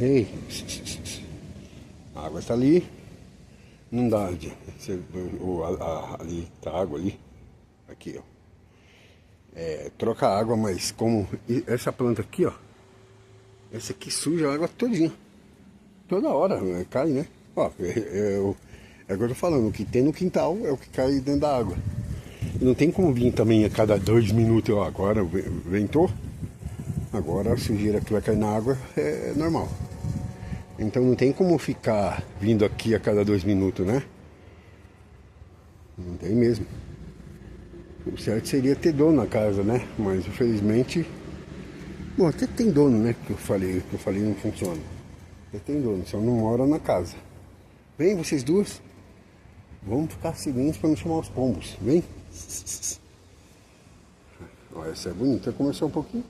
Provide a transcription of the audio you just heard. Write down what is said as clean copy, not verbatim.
Ei, a água está ali. Não dá, ali tá a água ali. Aqui, ó. Troca a água, mas como essa planta aqui, ó. Essa aqui suja a água todinha. Toda hora, cai, né? Ó, é o que eu tô falando, o que tem no quintal é o que cai dentro da água. E não tem como vir também a cada 2 minutos, ó, agora ventou. Agora a sujeira que vai cair na água é normal. Então não tem como ficar vindo aqui a cada 2 minutos, né? Não tem mesmo. O certo seria ter dono na casa, né? Mas infelizmente... Bom, até tem dono, né? Que eu falei não funciona. Até tem dono, só não mora na casa. Vem vocês duas. Vamos ficar silêncio para não chamar os pombos. Vem. Ó, essa é bonita. Começou um pouquinho.